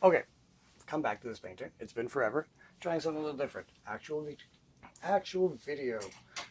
Okay, come back to this painting. It's been forever. Trying something a little different. Actual video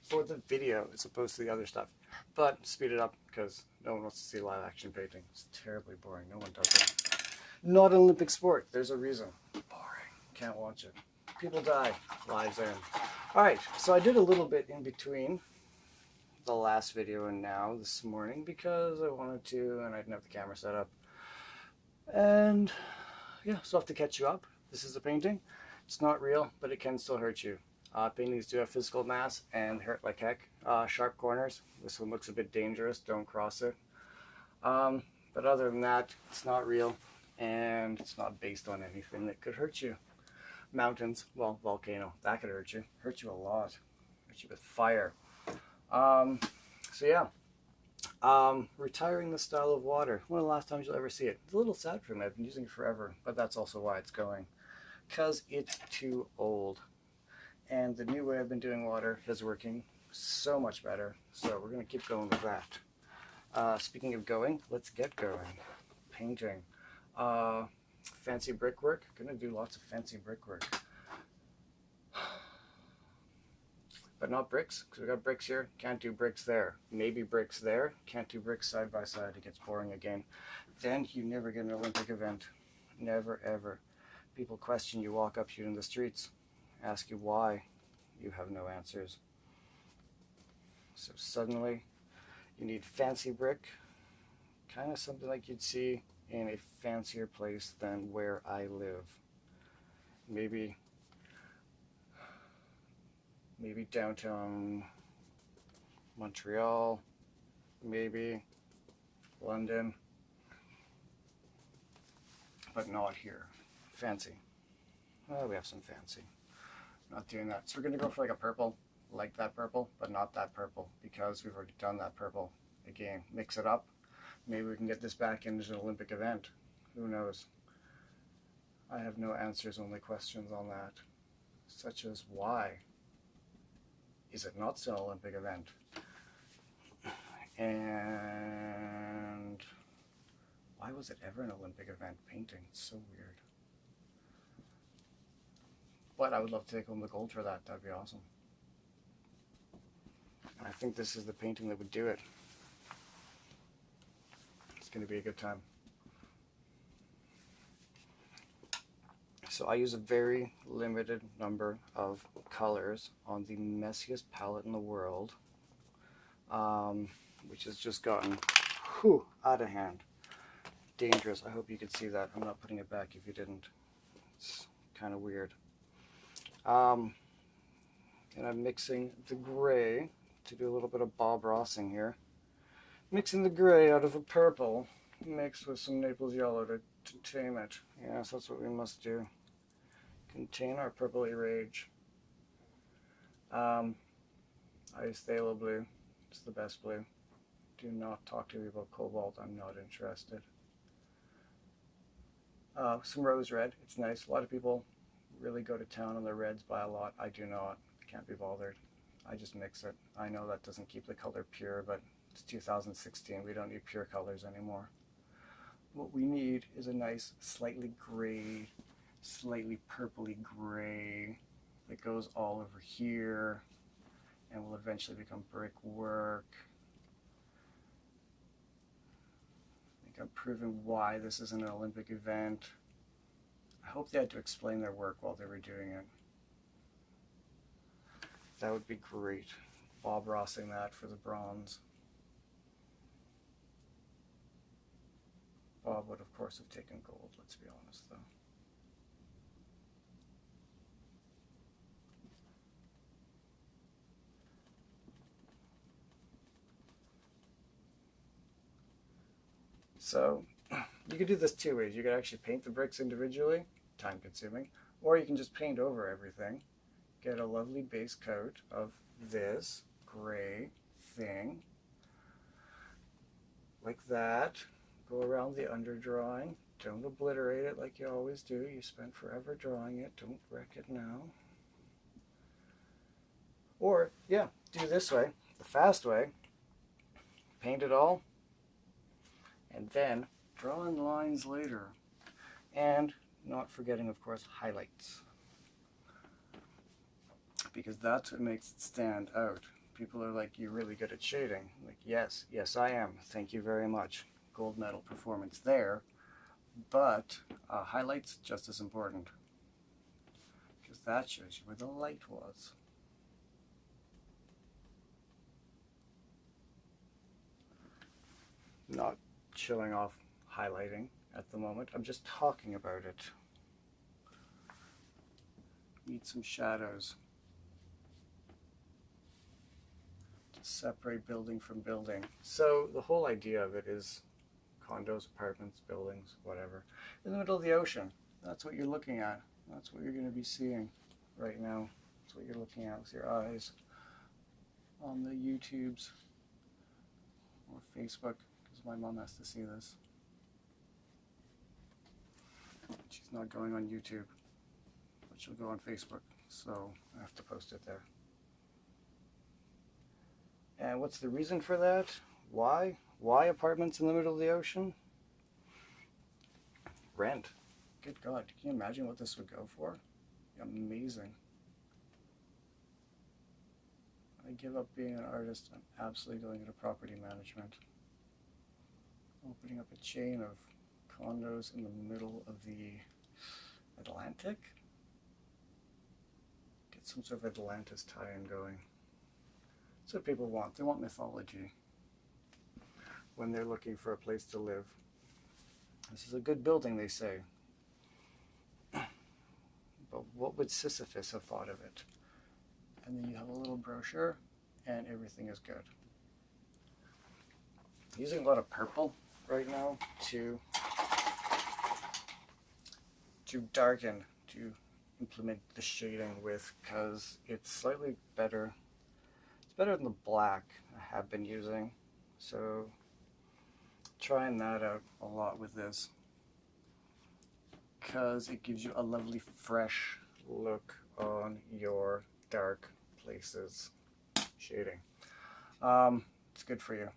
for the video as opposed to the other stuff. But speed it up because no one wants to see live action painting. It's terribly boring. No one does it. Not an Olympic sport. There's a reason. Boring. Can't watch it. People die. Lives end. Alright, so I did a little bit in between the last video and now this morning because I wanted to and I didn't have the camera set up. And yeah, so I have to catch you up. This is a painting. It's not real, but it can still hurt you. Paintings do have physical mass and hurt like heck. Sharp corners. This one looks a bit dangerous. Don't cross it. But other than that, it's not real and it's not based on anything that could hurt you. Mountains, well, volcano, that could hurt you. Hurt you a lot. Hurt you with fire. So yeah. Retiring the style of water. One of the last times you'll ever see it. It's a little sad for me. I've been using it forever, but that's also why it's going. Because it's too old. And the new way I've been doing water is working so much better. So we're going to keep going with that. Speaking of going, let's get going. Painting. Fancy brickwork. Gonna do lots of fancy brickwork. But not bricks, because we got bricks here, can't do bricks there. Maybe bricks there, can't do bricks side by side, it gets boring again. Then you never get an Olympic event. Never, ever. People question you, walk up to you in the streets, ask you why. You have no answers. So suddenly, you need fancy brick, kind of something like you'd see in a fancier place than where I live. Maybe downtown Montreal, maybe London, but not here. Fancy. Well, we have some fancy. Not doing that. So we're going to go for like a purple, like that purple, but not that purple, because we've already done that purple. Again, mix it up. Maybe we can get this back into an Olympic event. Who knows? I have no answers, only questions on that. Such as why is it not still an Olympic event? And why was it ever an Olympic event painting? It's so weird. But I would love to take home the gold for that. That'd be awesome. And I think this is the painting that would do it. It's going to be a good time. So I use a very limited number of colors on the messiest palette in the world, which has just gotten out of hand. Dangerous. I hope you could see that. I'm not putting it back if you didn't. It's kind of weird. And I'm mixing the gray to do a little bit of Bob Rossing here. Mixing the gray out of a purple mixed with some Naples yellow to tame it. Yes, that's what we must do. Contain our purpley rage. Ice phthalo blue. It's the best blue. Do not talk to me about cobalt. I'm not interested. Some rose red. It's nice. A lot of people really go to town on the reds by a lot. I do not. I can't be bothered. I just mix it. I know that doesn't keep the color pure, but it's 2016. We don't need pure colors anymore. What we need is a nice, slightly gray, slightly purpley gray that goes all over here and will eventually become brickwork. I think I'm proving why this isn't an Olympic event. I hope they had to explain their work while they were doing it. That would be great. Bob Rossing that for the bronze. Bob would of course have taken gold, let's be honest though. So you could do this two ways. You could actually paint the bricks individually, time consuming, or you can just paint over everything, get a lovely base coat of this gray thing, like that, go around the underdrawing, don't obliterate it like you always do, you spent forever drawing it, don't wreck it now. Or, yeah, do this way, the fast way, paint it all, and then draw in lines later. And Not forgetting, of course, highlights. Because that's what makes it stand out. People are like, you're really good at shading. Like, yes, I am. Thank you very much. Gold medal performance there. But highlights just as important. Because that shows you where the light was. Not showing off highlighting at the moment. I'm just talking about it. Need some shadows to separate building from building. So the whole idea of it is condos, apartments, buildings, whatever, in the middle of the ocean. That's what you're looking at. That's what you're going to be seeing right now. That's what you're looking at with your eyes on the YouTubes or Facebook, because my mom has to see this. She's not going on YouTube, but she'll go on Facebook, so I have to post it there. And what's the reason for that? Why? Why apartments in the middle of the ocean? Rent. Good God, can you imagine what this would go for? Amazing. I give up being an artist. I'm absolutely going into property management. Opening up a chain of condos in the middle of the Atlantic. Get some sort of Atlantis tie-in going. That's what people want. They want mythology when they're looking for a place to live. This is a good building, they say. But what would Sisyphus have thought of it? And then you have a little brochure, and everything is good. Using a lot of purple right now to darken, to implement the shading with, because it's slightly better. It's better than the black I have been using. So trying that out a lot with this, because it gives you a lovely fresh look on your dark places. Shading. It's good for you.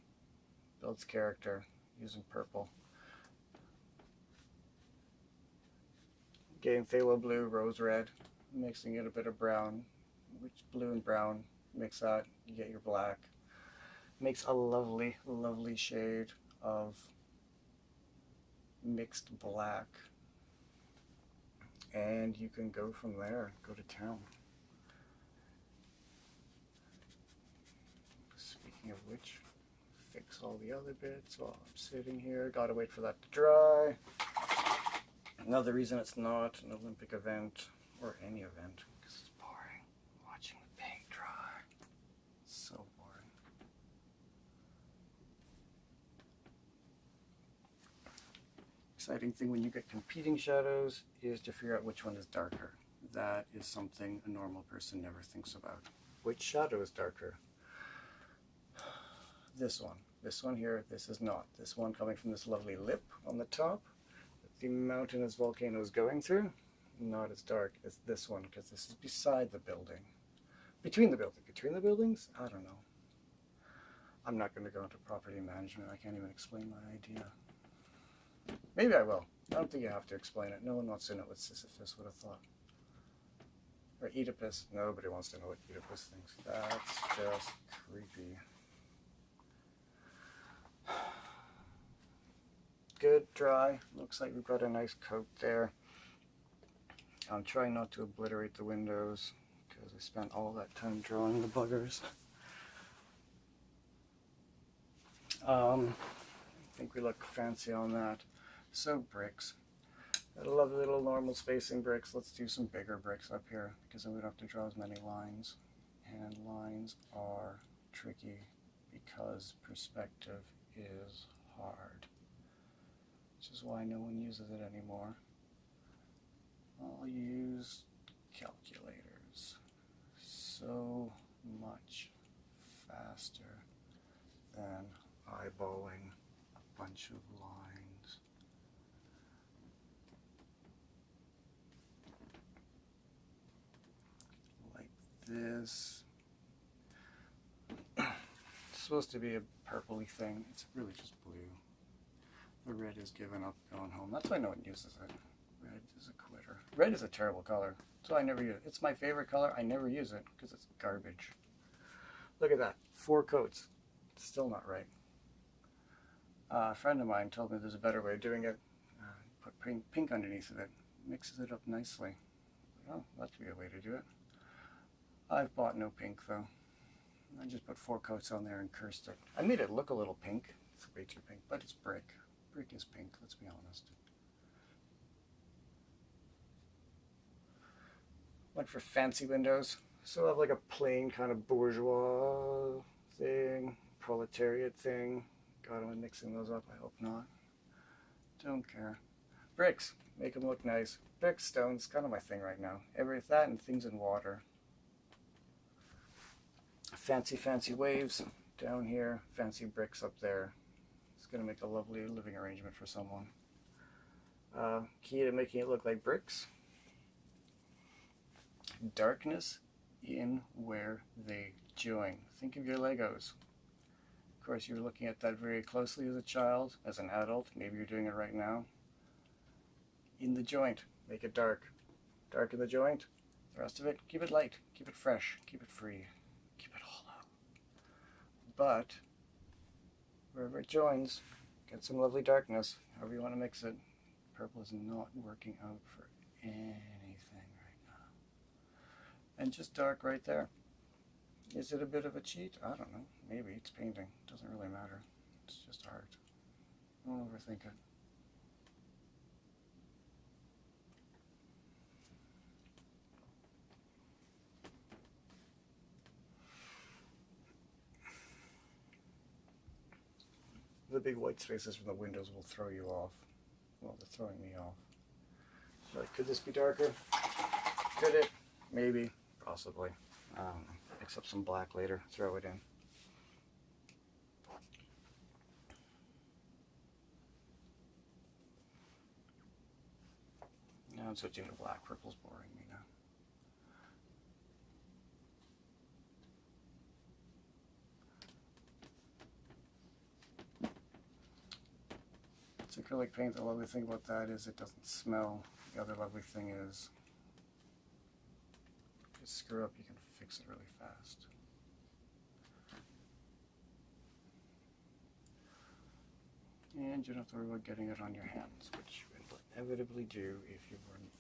Builds character using purple. Getting phthalo blue, rose red, mixing it a bit of brown, which blue and brown, mix that, you get your black. Makes a lovely, lovely shade of mixed black. And you can go from there, go to town. Speaking of which, fix all the other bits while I'm sitting here. Gotta wait for that to dry. Another reason it's not an Olympic event, or any event, because it's boring watching the paint dry. So boring. Exciting thing when you get competing shadows is to figure out which one is darker. That is something a normal person never thinks about. Which shadow is darker? This one here, this is not. This one coming from this lovely lip on the top that the mountainous volcano is going through, not as dark as this one, because this is beside the building. Between the buildings? I don't know. I'm not going to go into property management. I can't even explain my idea. Maybe I will. I don't think you have to explain it. No one wants to know what Sisyphus would have thought. Or Oedipus. Nobody wants to know what Oedipus thinks. That's just creepy. Good, dry. Looks like we've got a nice coat there. I'm trying not to obliterate the windows because I spent all that time drawing the buggers. I think we look fancy on that. So bricks. I love little normal spacing bricks. Let's do some bigger bricks up here because then we don't have to draw as many lines. And lines are tricky because perspective is hard. Which is why no one uses it anymore. I'll use calculators. So much faster than eyeballing a bunch of lines. Like this. It's supposed to be a purpley thing. It's really just blue. The red is given up, going home. That's why no one uses it. Red is a quitter. Red is a terrible color, so I never use it. It's my favorite color. I never use it because it's garbage. Look at that. 4 coats. Still not right. A friend of mine told me there's a better way of doing it. Put pink underneath of it. Mixes it up nicely. Oh, that'd be a way to do it. I've bought no pink though. I just put 4 coats on there and cursed it. I made it look a little pink. It's way too pink, but it's brick. Brick is pink, let's be honest. Went for fancy windows. So I have like a plain kind of bourgeois thing, proletariat thing. God, am I mixing those up? I hope not. Don't care. Bricks, make them look nice. Bricks, stones, kind of my thing right now. That and things in water. Fancy, fancy waves down here. Fancy bricks up there. It's going to make a lovely living arrangement for someone. Key to making it look like bricks. Darkness in where they join. Think of your Legos. Of course, you were looking at that very closely as a child, as an adult. Maybe you're doing it right now. In the joint, make it dark. Dark in the joint. The rest of it, keep it light, keep it fresh, keep it free, keep it hollow. But wherever it joins, get some lovely darkness. However you want to mix it. Purple is not working out for anything right now. And just dark right there. Is it a bit of a cheat? I don't know. Maybe. It's painting. Doesn't really matter. It's just art. Don't overthink it. The big white spaces from the windows will throw you off. Well, they're throwing me off. So, could this be darker? Could it? Maybe. Possibly. I don't know. Mix up some black later. Throw it in. Now I'm switching to black. Purple's boring me now. It's acrylic paint. The lovely thing about that is it doesn't smell. The other lovely thing is if you screw up, you can fix it really fast. And you don't have to worry about getting it on your hands, which you will inevitably do if you were me.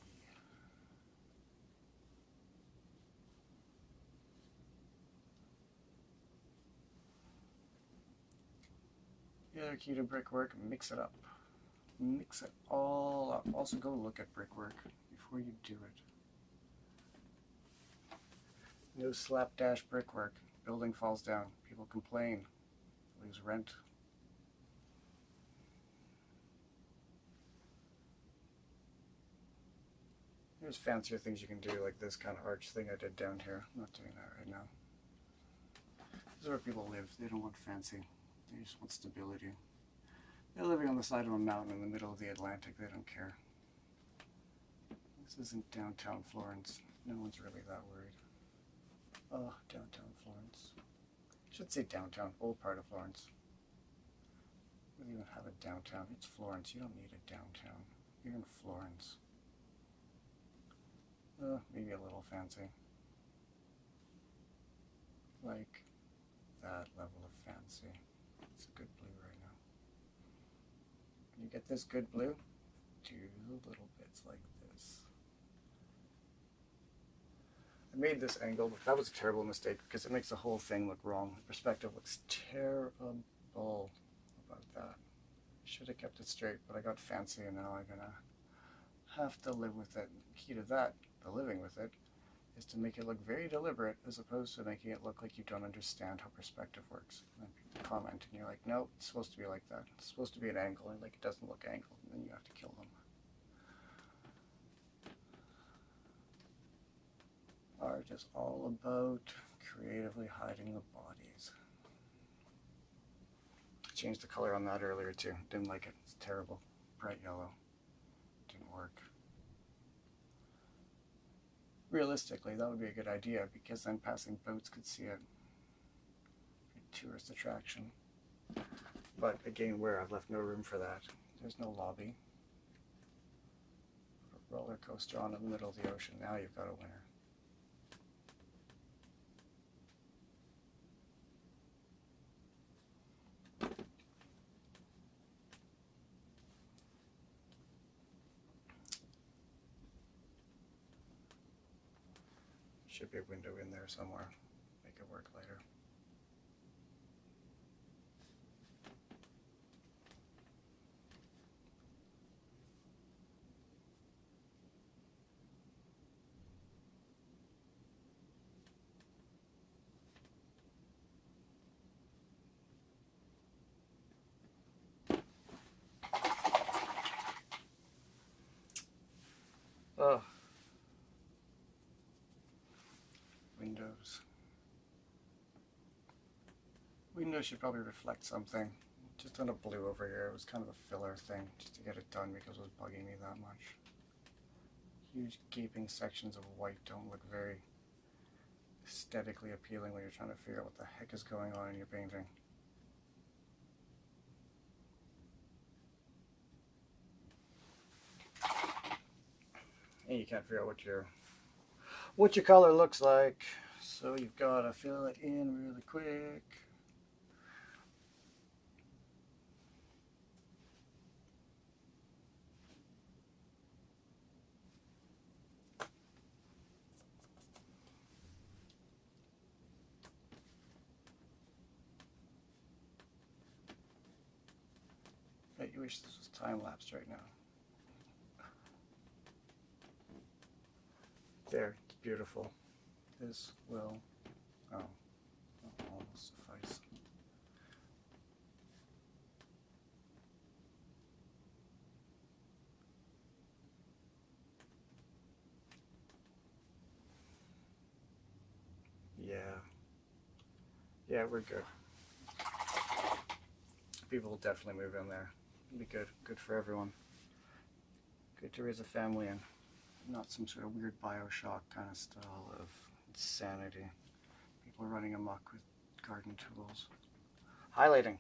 The other key to brickwork, mix it up. Mix it all up. Also go look at brickwork before you do it. No slapdash brickwork. Building falls down. People complain. Lose rent. There's fancier things you can do, like this kind of arch thing I did down here. I'm not doing that right now. This is where people live. They don't want fancy. They just want stability. They're living on the side of a mountain in the middle of the Atlantic. They don't care. This isn't downtown Florence. No one's really that worried. Oh, downtown Florence. I should say downtown, old part of Florence. We don't even have a downtown. It's Florence. You don't need a downtown. You're in Florence. Maybe a little fancy. Like that level of fancy. It's a good blue right now. You get this good blue, do little bits like this. I made this angle, but that was a terrible mistake because it makes the whole thing look wrong. The perspective looks terrible about that. I should have kept it straight, but I got fancy and now I'm gonna have to live with it. The key to that, the living with it, is to make it look very deliberate as opposed to making it look like you don't understand how perspective works. And then people comment and you're like, no, it's supposed to be like that. It's supposed to be an angle, and like it doesn't look angled, and then you have to kill them. Art is all about creatively hiding the bodies. I changed the color on that earlier too. Didn't like it. It's terrible. Bright yellow. Didn't work. Realistically, that would be a good idea because then passing boats could see it. Tourist attraction. But again, where I've left no room for that. There's no lobby. roller coaster on in the middle of the ocean. Now you've got a winner. Should be a window in there somewhere. Make it work later. Oh. Windows. Windows should probably reflect something. Just done a blue over here. It was kind of a filler thing just to get it done because it was bugging me that much. Huge gaping sections of white don't look very aesthetically appealing when you're trying to figure out what the heck is going on in your painting. And you can't figure out what your color looks like, so you've got to fill it in really quick. Bet you wish this was time-lapsed right now. There, it's beautiful. This will, almost suffice. Yeah, we're good. People will definitely move in there. It'll be good for everyone. Good to raise a family and not some sort of weird Bioshock kind of style of insanity. People running amok with garden tools. Highlighting.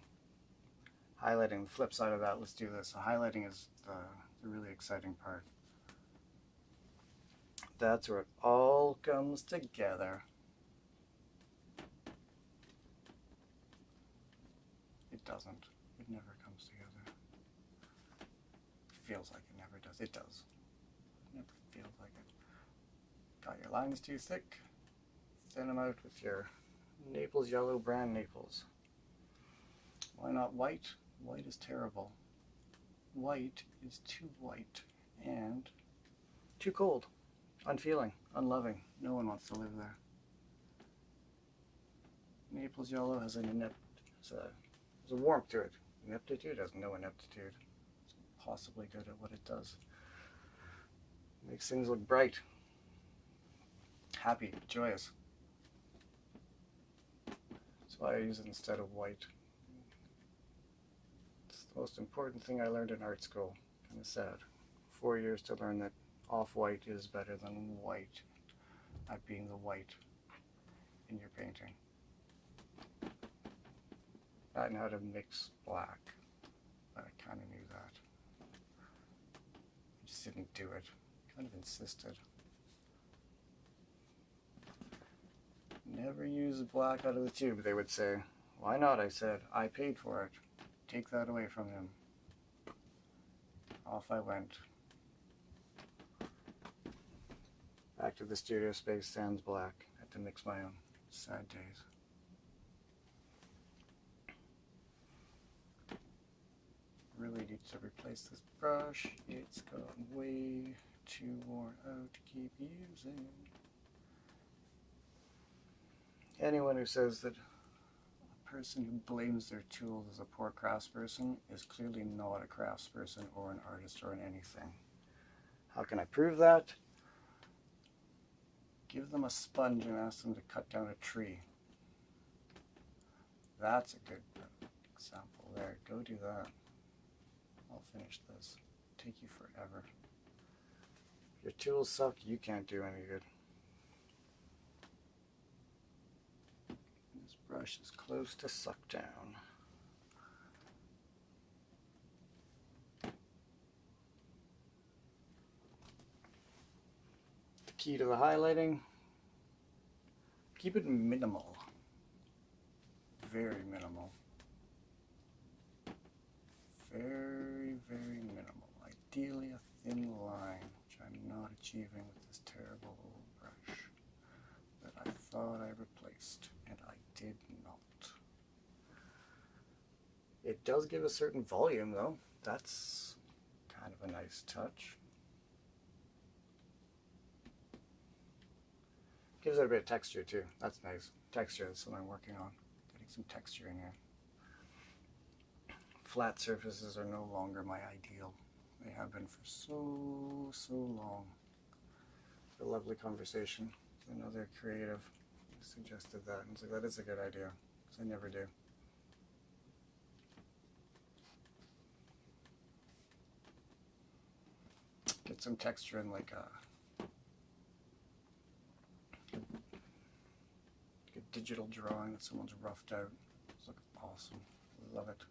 Highlighting, the flip side of that, let's do this. So highlighting is the really exciting part. That's where it all comes together. It doesn't. It never comes together. It feels like it never does. It does. It never feels like it. Got your lines too thick? Thin them out with your Naples yellow brand Naples. Why not white? White is terrible. White is too white and too cold, unfeeling, unloving. No one wants to live there. Naples yellow has there's a warmth to it. Ineptitude has no ineptitude. It's possibly good at what it does. It makes things look bright, happy, joyous. That's why I use it instead of white. It's the most important thing I learned in art school. Kind of sad. 4 years to learn that off-white is better than white at being the white in your painting. That and how to mix black. But I kind of knew that. I just didn't do it. Kind of insisted. Never use black out of the tube, they would say. Why not? I said. I paid for it. Take that away from him. Off I went. Back to the studio space, sans black. Had to mix my own. Sad days. Really need to replace this brush. It's gotten way too worn out to keep using. Anyone who says that a person who blames their tools as a poor craftsperson is clearly not a craftsperson or an artist or an anything. How can I prove that? Give them a sponge and ask them to cut down a tree. That's a good example there. Go do that. I'll finish this. It'll take you forever. If your tools suck, you can't do any good. This brush is close to suck down. Key to the highlighting, keep it minimal, very minimal, very, very minimal. Ideally a thin line, which I'm not achieving with this terrible brush that I thought I replaced, and I did not. It does give a certain volume though. That's kind of a nice touch. Gives it a bit of texture too. That's nice. Texture is what I'm working on. Getting some texture in here. Flat surfaces are no longer my ideal. They have been for so long. A lovely conversation. Another creative suggested that, and so that is a good idea, because I never do. Get some texture in like a digital drawing that someone's roughed out. It's looking awesome. Love it.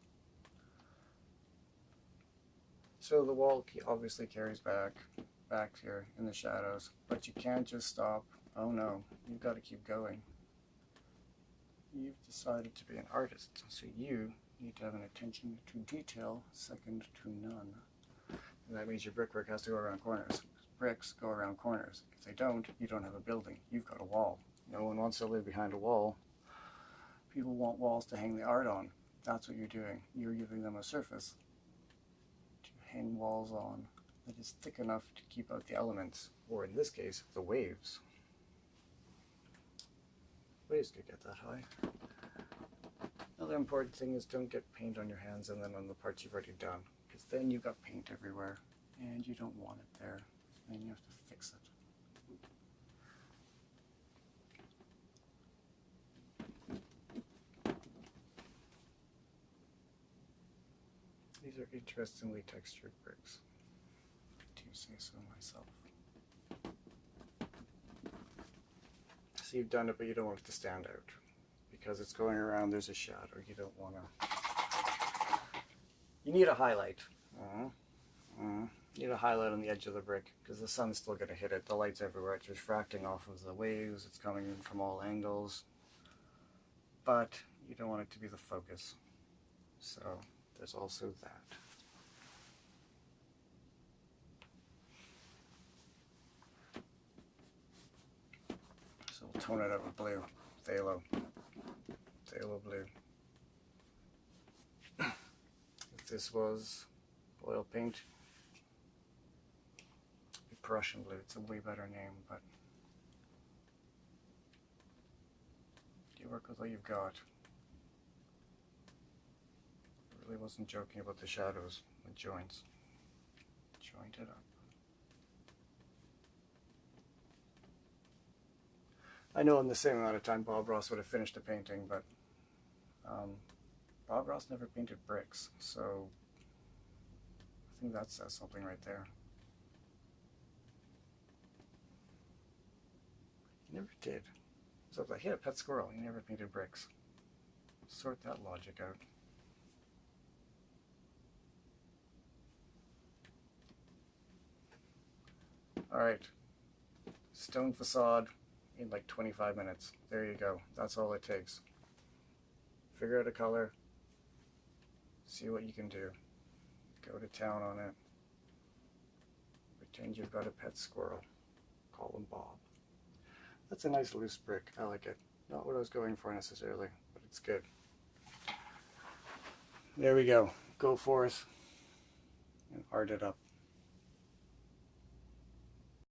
So the wall obviously carries back here in the shadows, but you can't just stop. Oh no, you've got to keep going. You've decided to be an artist, so you need to have an attention to detail second to none. And that means your brickwork has to go around corners. Bricks go around corners. If they don't, you don't have a building. You've got a wall. No one wants to live behind a wall. People want walls to hang the art on. That's what you're doing. You're giving them a surface to hang walls on that is thick enough to keep out the elements, or in this case, the waves. Waves could get that high. Another important thing is don't get paint on your hands and then on the parts you've already done, because then you've got paint everywhere and you don't want it there, and you have to fix it. These are interestingly textured bricks, if I do say so myself. So you've done it, but you don't want it to stand out. Because it's going around, there's a shadow. You don't want to... You need a highlight. You need a highlight on the edge of the brick, because the sun's still going to hit it. The light's everywhere. It's refracting off of the waves. It's coming in from all angles. But you don't want it to be the focus. So there's also that. So we'll tone it up with blue. Phthalo. Phthalo blue. If this was oil paint, it'd be Prussian blue. It's a way better name, but you work with what you've got. I really wasn't joking about the shadows, the joints. Joint it up. I know in the same amount of time Bob Ross would have finished a painting, but Bob Ross never painted bricks, so I think that says something right there. He never did. So like, he had a pet squirrel, he never painted bricks. Sort that logic out. Alright, stone facade in like 25 minutes. There you go. That's all it takes. Figure out a color, see what you can do. Go to town on it. Pretend you've got a pet squirrel. Call him Bob. That's a nice loose brick. I like it. Not what I was going for necessarily, but it's good. There we go. Go forth and art it up.